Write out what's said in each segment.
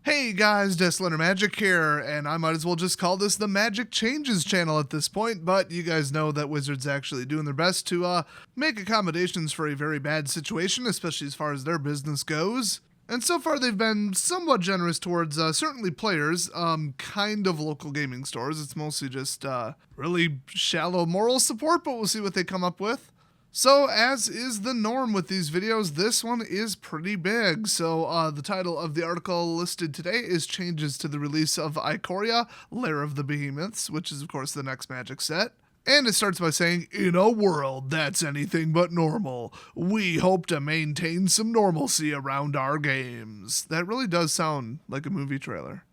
Hey guys, Deslander Magic here, and I might as well just call this the Magic Changes channel at this point, but you guys know that Wizards actually doing their best to make accommodations for a very bad situation, especially as far as their business goes. And so far they've been somewhat generous towards certainly players, kind of local gaming stores. It's mostly just really shallow moral support, but we'll see what they come up with. So, as is the norm with these videos, this one is pretty big. So, the title of the article listed today is Changes to the Release of Ikoria, Lair of the Behemoths, which is, of course, the next Magic set. And it starts by saying, in a world that's anything but normal, we hope to maintain some normalcy around our games. That really does sound like a movie trailer.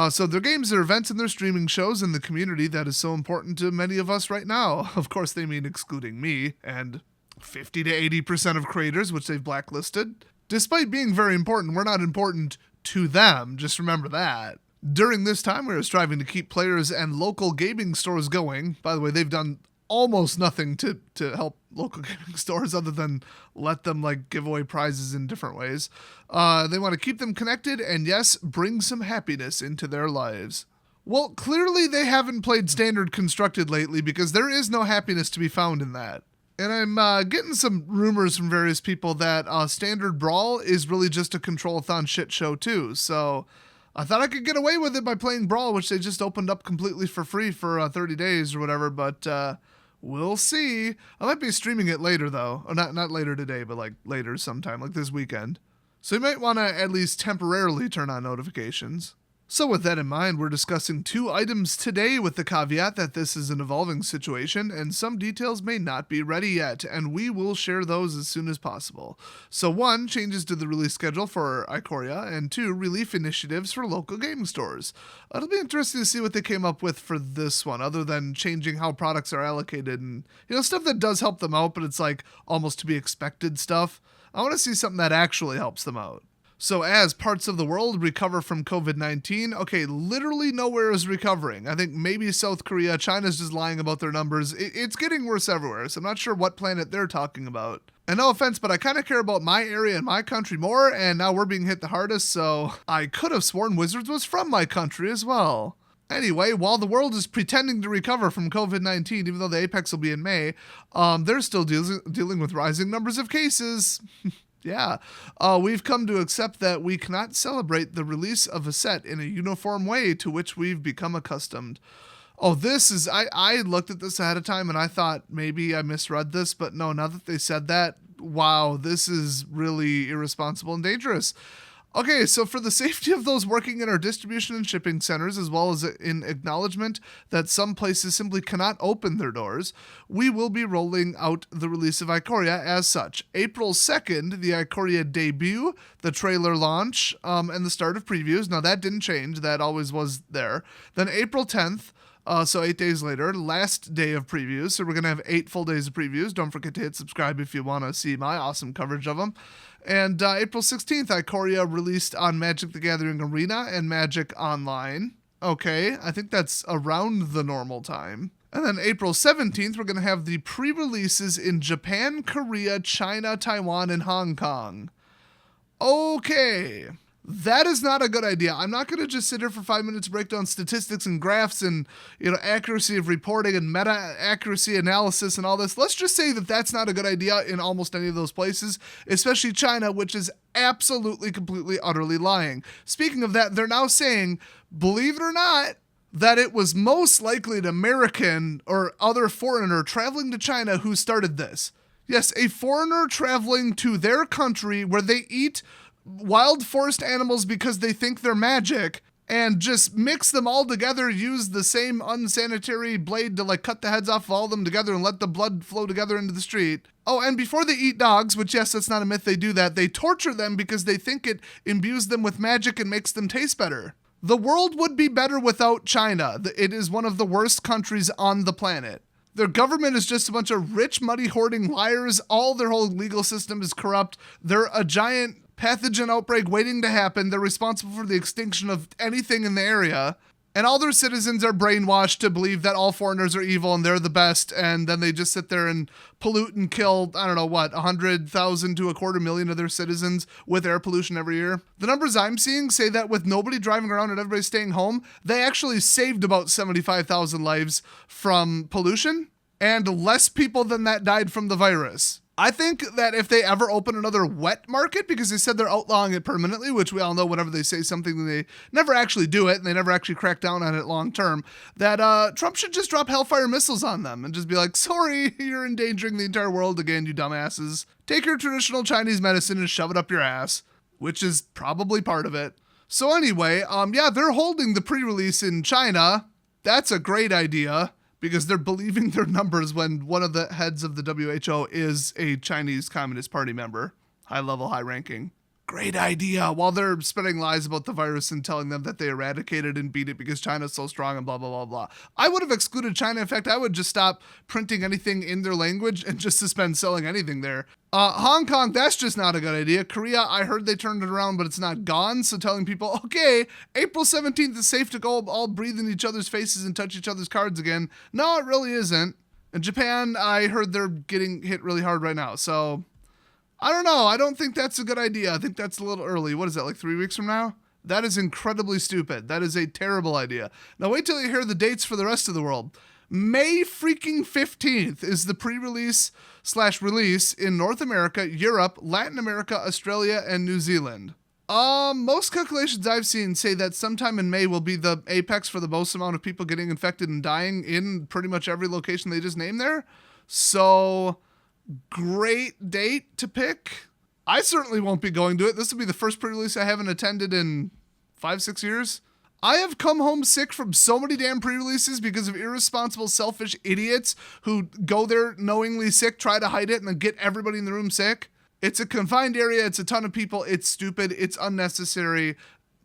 So their games, their events, and their streaming shows in the community that is so important to many of us right now. Of course, they mean excluding me, and 50 to 80% of creators, which they've blacklisted. Despite being very important, we're not important to them, just remember that. During this time, we are striving to keep players and local gaming stores going. By the way, they've done almost nothing to help local gaming stores other than let them give away prizes in different ways. They want to keep them connected and, yes, bring some happiness into their lives. Well, clearly they haven't played Standard Constructed lately because there is no happiness to be found in that. And I'm getting some rumors from various people that Standard Brawl is really just a Control-a-thon shit show too. So I thought I could get away with it by playing Brawl, which they just opened up completely for free for 30 days or whatever. But we'll see. I might be streaming it later though. Or not later today, but later sometime, like this weekend. So you might want to at least temporarily turn on notifications. So with that in mind, we're discussing 2 items today with the caveat that this is an evolving situation and some details may not be ready yet, and we will share those as soon as possible. So 1, changes to the release schedule for Ikoria, and 2, relief initiatives for local gaming stores. It'll be interesting to see what they came up with for this one, other than changing how products are allocated and, stuff that does help them out, but it's almost to be expected stuff. I want to see something that actually helps them out. So as parts of the world recover from COVID-19, okay, literally nowhere is recovering. I think maybe South Korea, China's just lying about their numbers. It's getting worse everywhere, so I'm not sure what planet they're talking about. And no offense, but I kind of care about my area and my country more, and now we're being hit the hardest, so I could have sworn Wizards was from my country as well. Anyway, while the world is pretending to recover from COVID-19, even though the Apex will be in May, they're still dealing with rising numbers of cases. Yeah, we've come to accept that we cannot celebrate the release of a set in a uniform way to which we've become accustomed. Oh, this is, I looked at this ahead of time and I thought maybe I misread this, but no, now that they said that, wow, this is really irresponsible and dangerous. Okay, so for the safety of those working in our distribution and shipping centers, as well as in acknowledgement that some places simply cannot open their doors, we will be rolling out the release of Ikoria as such. April 2nd, the Ikoria debut, the trailer launch, and the start of previews. Now that didn't change, that always was there. Then April 10th, so 8 days later, last day of previews. So we're going to have 8 full days of previews. Don't forget to hit subscribe if you want to see my awesome coverage of them. And April 16th, Ikoria released on Magic the Gathering Arena and Magic Online. Okay, I think that's around the normal time. And then April 17th, we're going to have the pre-releases in Japan, Korea, China, Taiwan, and Hong Kong. Okay. That is not a good idea. I'm not going to just sit here for 5 minutes to break down statistics and graphs and, accuracy of reporting and meta-accuracy analysis and all this. Let's just say that that's not a good idea in almost any of those places, especially China, which is absolutely, completely, utterly lying. Speaking of that, they're now saying, believe it or not, that it was most likely an American or other foreigner traveling to China who started this. Yes, a foreigner traveling to their country where they eat wild forest animals because they think they're magic and just mix them all together, use the same unsanitary blade to cut the heads off of all of them together and let the blood flow together into the street. Oh, and before they eat dogs, which yes, that's not a myth, they do that, they torture them because they think it imbues them with magic and makes them taste better. The world would be better without China. It is one of the worst countries on the planet. Their government is just a bunch of rich, money hoarding liars. All their whole legal system is corrupt. They're a giant pathogen outbreak waiting to happen. They're responsible for the extinction of anything in the area. And all their citizens are brainwashed to believe that all foreigners are evil and they're the best. And then they just sit there and pollute and kill, I don't know what, 100,000 to 250,000 of their citizens with air pollution every year. The numbers I'm seeing say that with nobody driving around and everybody staying home, they actually saved about 75,000 lives from pollution, and less people than that died from the virus. I think that if they ever open another wet market, because they said they're outlawing it permanently, which we all know whenever they say something, they never actually do it, and they never actually crack down on it long term, that Trump should just drop hellfire missiles on them and just be like, sorry, you're endangering the entire world again, you dumbasses. Take your traditional Chinese medicine and shove it up your ass, which is probably part of it. So anyway, yeah, they're holding the pre-release in China. That's a great idea, because they're believing their numbers when one of the heads of the WHO is a Chinese Communist Party member. High level, high ranking. Great idea. While they're spreading lies about the virus and telling them that they eradicated and beat it because China's so strong and blah, blah, blah, blah. I would have excluded China. In fact, I would just stop printing anything in their language and just suspend selling anything there. Hong Kong, that's just not a good idea. Korea, I heard they turned it around, but it's not gone. So telling people, okay, April 17th is safe to go all breathe in each other's faces and touch each other's cards again. No, it really isn't. In Japan, I heard they're getting hit really hard right now. So I don't know. I don't think that's a good idea. I think that's a little early. What is that, like 3 weeks from now? That is incredibly stupid. That is a terrible idea. Now wait till you hear the dates for the rest of the world. May freaking 15th is the pre-release/release in North America, Europe, Latin America, Australia, and New Zealand. Most calculations I've seen say that sometime in May will be the apex for the most amount of people getting infected and dying in pretty much every location they just named there. So great date to pick. I certainly won't be going to it. This will be the first pre-release I haven't attended in 5-6 years. I have come home sick from so many damn pre-releases because of irresponsible, selfish idiots who go there knowingly sick, try to hide it, and then get everybody in the room sick. It's a confined area. It's a ton of people. It's stupid. It's unnecessary.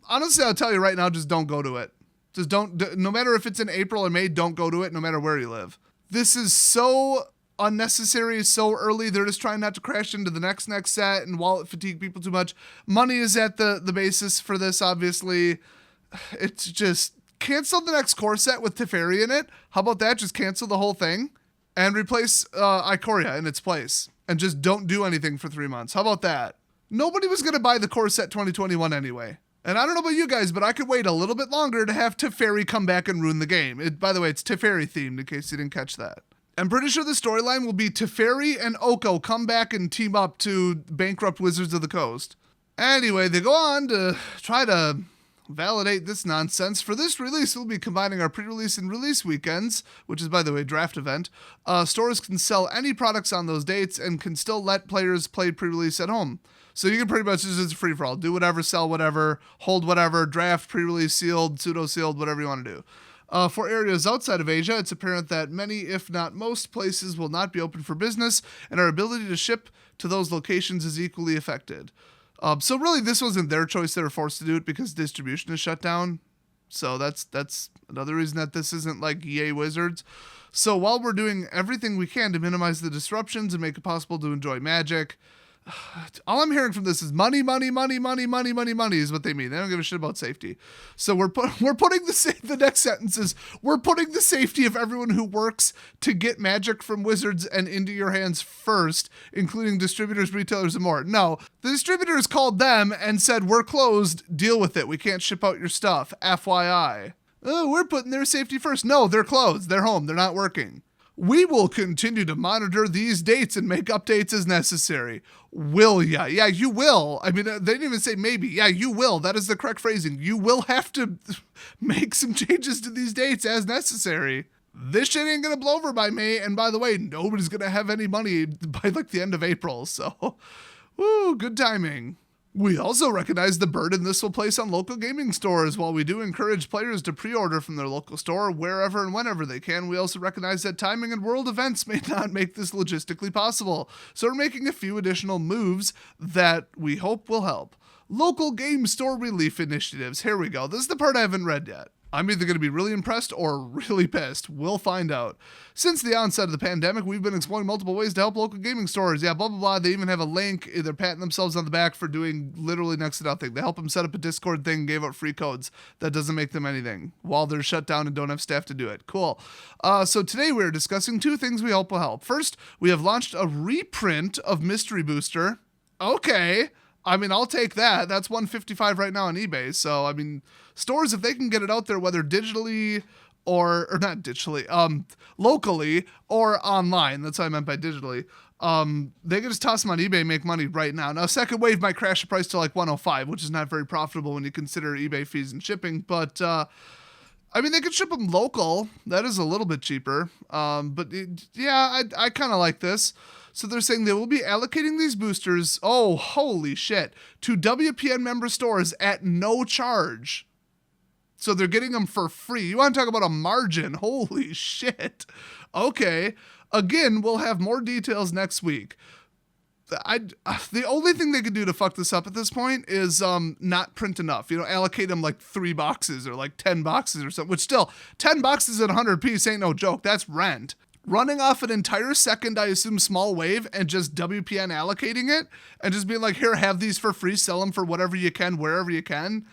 Honestly, I'll tell you right now, just don't go to it. Just don't, no matter if it's in April or May, don't go to it, no matter where you live. This is so unnecessary, so early. They're just trying not to crash into the next set and wallet fatigue people too much. Money is at the basis for this, obviously. It's just cancel the next core set with Teferi in it. How about that? Just cancel the whole thing and replace Ikoria in its place and just don't do anything for 3 months. How about that? Nobody was going to buy the core set 2021 anyway. And I don't know about you guys, but I could wait a little bit longer to have Teferi come back and ruin the game. By the way, it's Teferi themed in case you didn't catch that. I'm pretty sure the storyline will be Teferi and Oko come back and team up to bankrupt Wizards of the Coast. Anyway, they go on to try to validate this nonsense. For this release, we'll be combining our pre-release and release weekends, which is, by the way, draft event. Stores can sell any products on those dates and can still let players play pre-release at home. So you can pretty much just, it's a free-for-all. Do whatever, sell whatever, hold whatever, draft, pre-release, sealed, pseudo-sealed, whatever you want to do. For areas outside of Asia, it's apparent that many, if not most, places will not be open for business, and our ability to ship to those locations is equally affected. So really, this wasn't their choice. They were forced to do it because distribution is shut down. So that's another reason that this isn't like EA Wizards. So while we're doing everything we can to minimize the disruptions and make it possible to enjoy Magic, all I'm hearing from this is money is what they mean. They don't give a shit about safety. So we're putting the next sentence is, we're putting the safety of everyone who works to get Magic from Wizards and into your hands first, including distributors, retailers, and more. No, the distributors called them and said, we're closed, deal with it. We can't ship out your stuff, FYI. Oh, we're putting their safety first. No, they're closed. They're home. They're not working. We will continue to monitor these dates and make updates as necessary. Will ya? Yeah, you will. I mean, they didn't even say maybe. Yeah, you will. That is the correct phrasing. You will have to make some changes to these dates as necessary. This shit ain't going to blow over by May. And by the way, nobody's going to have any money by like the end of April. So, woo, good timing. We also recognize the burden this will place on local gaming stores. While we do encourage players to pre-order from their local store wherever and whenever they can, we also recognize that timing and world events may not make this logistically possible. So we're making a few additional moves that we hope will help. Local game store relief initiatives. Here we go. This is the part I haven't read yet. I'm either going to be really impressed or really pissed. We'll find out. Since the onset of the pandemic, we've been exploring multiple ways to help local gaming stores. Yeah, blah, blah, blah. They even have a link. They're patting themselves on the back for doing literally next to nothing. They help them set up a Discord thing and gave out free codes. That doesn't make them anything while they're shut down and don't have staff to do it. Cool. So today we're discussing two things we hope will help. First, we have launched a reprint of Mystery Booster. Okay. I mean, I'll take that. That's $155 right now on eBay. So, I mean, stores, if they can get it out there, whether digitally or not digitally, locally or online, that's what I meant by digitally, they can just toss them on eBay and make money right now. Now, second wave might crash the price to like 105, which is not very profitable when you consider eBay fees and shipping. But, I mean, they could ship them local. That is a little bit cheaper. Yeah, I kind of like this. So they're saying they will be allocating these boosters, oh, holy shit, to WPN member stores at no charge. So they're getting them for free. You want to talk about a margin? Holy shit. Okay. Again, we'll have more details next week. The only thing they could do to fuck this up at this point is not print enough. Allocate them like 3 boxes or like 10 boxes or something, which still, 10 boxes at 100 piece ain't no joke. That's rent. Running off an entire second, I assume, small wave and just WPN allocating it and just being like, here, have these for free, sell them for whatever you can, wherever you can.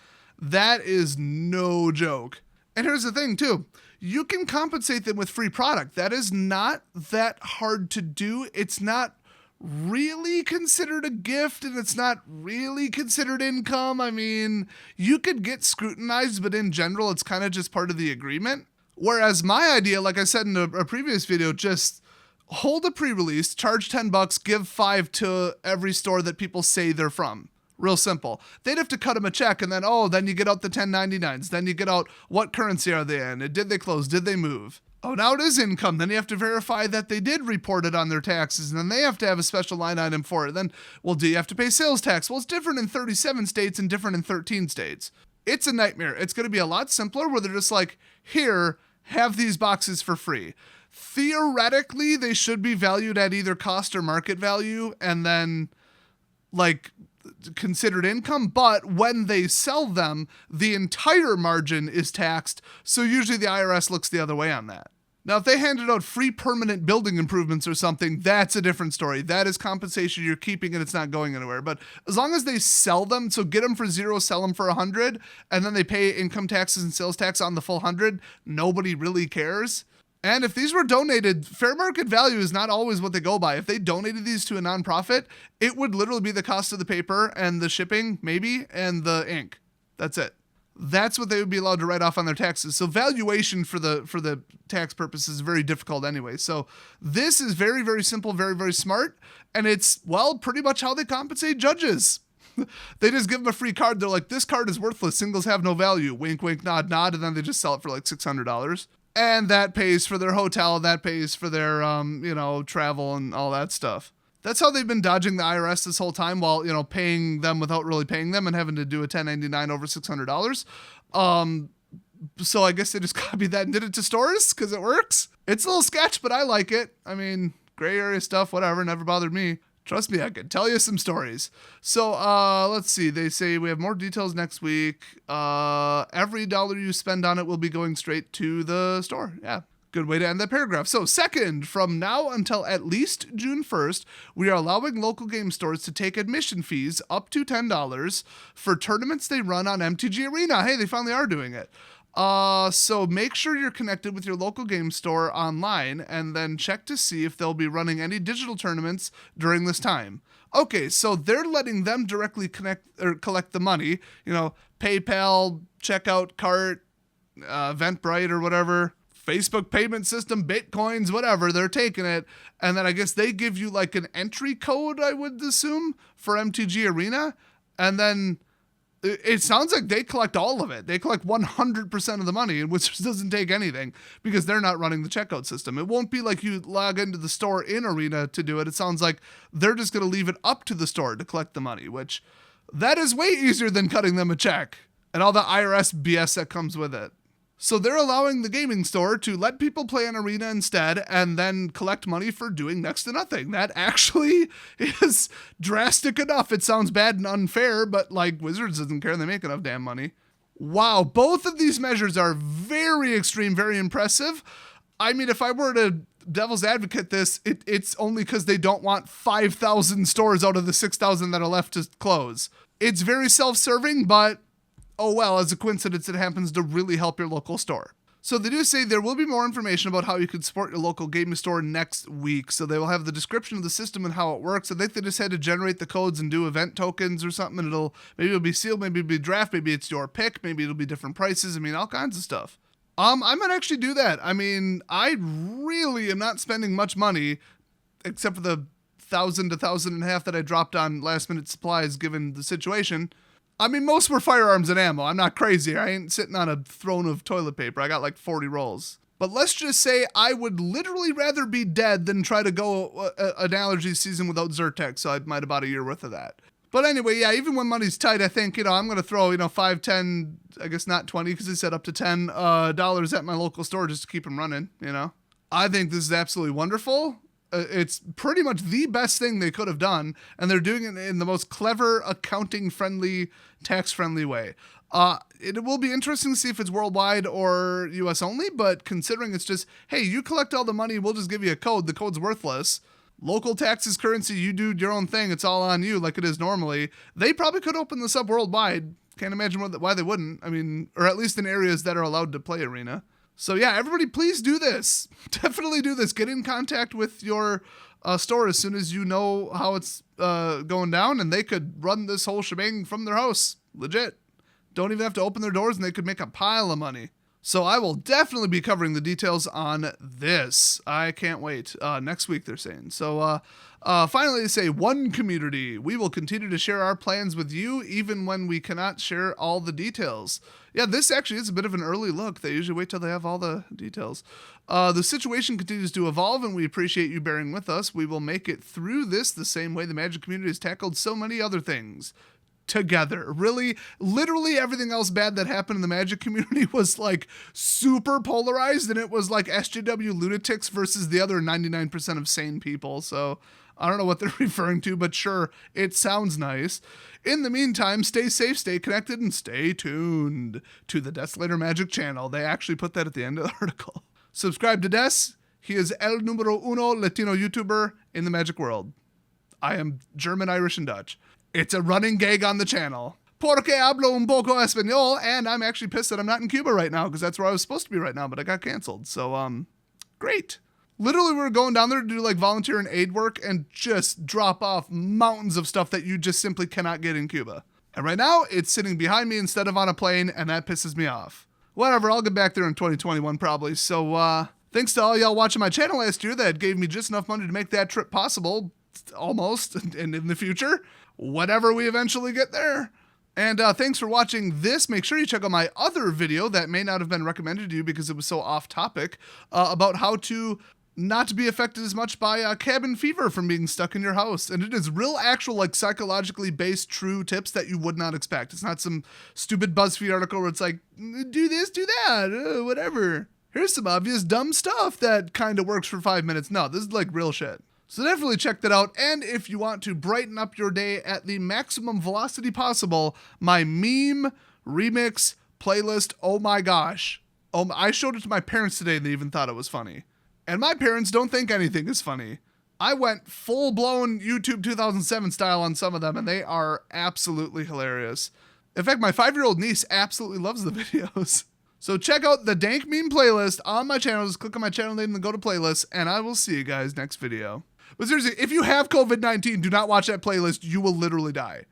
That is no joke. And here's the thing, too. You can compensate them with free product. That is not that hard to do. It's not really considered a gift and it's not really considered income. I mean, you could get scrutinized, but in general, it's kind of just part of the agreement. Whereas my idea, like I said in a previous video, just hold a pre-release, charge $10, give $5 to every store that people say they're from. Real simple. They'd have to cut them a check and then, then you get out the 1099s. Then you get out what currency are they in? Did they close? Did they move? Oh, now it is income. Then you have to verify that they did report it on their taxes. And then they have to have a special line item for it. Then, do you have to pay sales tax? Well, it's different in 37 states and different in 13 states. It's a nightmare. It's going to be a lot simpler where they're just like, here, have these boxes for free. Theoretically, they should be valued at either cost or market value and then like considered income. But when they sell them, the entire margin is taxed. So usually the IRS looks the other way on that. Now, if they handed out free permanent building improvements or something, that's a different story. That is compensation you're keeping and it's not going anywhere. But as long as they sell them, so get them for $0, sell them for $100, and then they pay income taxes and sales tax on the full $100, nobody really cares. And if these were donated, fair market value is not always what they go by. If they donated these to a nonprofit, it would literally be the cost of the paper and the shipping, maybe, and the ink. That's it. That's what they would be allowed to write off on their taxes. So valuation for the tax purposes is very difficult anyway. So this is very, very simple, very, very smart. And it's, pretty much how they compensate judges. They just give them a free card. They're like, this card is worthless. Singles have no value. Wink, wink, nod, nod. And then they just sell it for like $600. And that pays for their hotel. That pays for their, travel and all that stuff. That's how they've been dodging the IRS this whole time while, paying them without really paying them and having to do a 1099 over $600. So I guess they just copied that and did it to stores because it works. It's a little sketch, but I like it. I mean, gray area stuff, whatever, never bothered me. Trust me, I could tell you some stories. So let's see. They say we have more details next week. Every dollar you spend on it will be going straight to the store. Yeah. Good way to end that paragraph. So second, from now until at least June 1st, we are allowing local game stores to take admission fees up to $10 for tournaments they run on MTG Arena. Hey, they finally are doing it. So make sure you're connected with your local game store online and then check to see if they'll be running any digital tournaments during this time. Okay, so they're letting them directly collect the money, PayPal, checkout cart, Eventbrite or whatever. Facebook payment system, Bitcoins, whatever, they're taking it. And then I guess they give you like an entry code, I would assume, for MTG Arena. And then it sounds like they collect all of it. They collect 100% of the money, which doesn't take anything because they're not running the checkout system. It won't be like you log into the store in Arena to do it. It sounds like they're just going to leave it up to the store to collect the money, which that is way easier than cutting them a check and all the IRS BS that comes with it. So they're allowing the gaming store to let people play on Arena instead and then collect money for doing next to nothing. That actually is drastic enough. It sounds bad and unfair, but like Wizards doesn't care. They make enough damn money. Wow, both of these measures are very extreme, very impressive. I mean, if I were to devil's advocate this, it's only because they don't want 5,000 stores out of the 6,000 that are left to close. It's very self-serving, but oh well, as a coincidence, it happens to really help your local store. So they do say there will be more information about how you can support your local gaming store next week. So they will have the description of the system and how it works. I think they just had to generate the codes and do event tokens or something. And maybe it'll be sealed, maybe it'll be draft, maybe it's your pick, maybe it'll be different prices. I mean, all kinds of stuff. I might actually do that. I mean, I really am not spending much money except for the 1,000 to 1,500 that I dropped on last minute supplies given the situation. I mean, most were firearms and ammo. I'm not crazy. I ain't sitting on a throne of toilet paper. I got like 40 rolls. But let's just say I would literally rather be dead than try to go an allergy season without Zyrtec. So I might have bought a year worth of that. But anyway, yeah, even when money's tight, I think, I'm going to throw, 5, 10, I guess not 20 because they said up to $10 dollars at my local store just to keep them running, I think this is absolutely wonderful. It's pretty much the best thing they could have done, and they're doing it in the most clever, accounting-friendly, tax-friendly way. It will be interesting to see if it's worldwide or U.S. only, but considering it's just, hey, you collect all the money, we'll just give you a code. The code's worthless. Local taxes, currency, you do your own thing. It's all on you like it is normally. They probably could open this up worldwide. Can't imagine why they wouldn't. I mean, or at least in areas that are allowed to play Arena. So yeah, everybody please do this. Definitely do this. Get in contact with your store as soon as you know how it's going down, and they could run this whole shebang from their house. Legit. Don't even have to open their doors, and they could make a pile of money. So I will definitely be covering the details on this. I can't wait. Next week, they're saying. So finally, they say, one community. We will continue to share our plans with you, even when we cannot share all the details. Yeah, this actually is a bit of an early look. They usually wait till they have all the details. The situation continues to evolve, and we appreciate you bearing with us. We will make it through this the same way the Magic community has tackled so many other things. Together. Really, literally everything else bad that happened in the Magic community was like super polarized, and it was like SJW lunatics versus the other 99% of sane people. So I don't know what they're referring to, but sure, it sounds nice. In the meantime, stay safe, stay connected, and stay tuned to the Desolator Magic channel. They actually put that at the end of the article. Subscribe to Des. He is el numero uno Latino YouTuber in the Magic world. I am German, Irish, and Dutch. It's a running gag on the channel. Porque hablo un poco español, and I'm actually pissed that I'm not in Cuba right now, because that's where I was supposed to be right now, but I got canceled. So, great. Literally, we were going down there to do like volunteer and aid work and just drop off mountains of stuff that you just simply cannot get in Cuba. And right now, it's sitting behind me instead of on a plane, and that pisses me off. Whatever, I'll get back there in 2021 probably. So, thanks to all y'all watching my channel last year that gave me just enough money to make that trip possible. Almost, and in the future. Whatever we eventually get there. And thanks for watching this. Make sure you check out my other video that may not have been recommended to you because it was so off topic about how to not be affected as much by cabin fever from being stuck in your house. And it is real actual like psychologically based true tips that you would not expect. It's not some stupid BuzzFeed article where it's like, do this, do that, whatever. Here's some obvious dumb stuff that kind of works for 5 minutes. No, this is like real shit. So definitely check that out, and if you want to brighten up your day at the maximum velocity possible, my meme remix playlist, oh my gosh. I showed it to my parents today, and they even thought it was funny. And my parents don't think anything is funny. I went full-blown YouTube 2007 style on some of them, and they are absolutely hilarious. In fact, my 5-year-old niece absolutely loves the videos. So check out the Dank Meme playlist on my channel. Just click on my channel name and go to playlists, and I will see you guys next video. But seriously, if you have COVID-19, do not watch that playlist. You will literally die.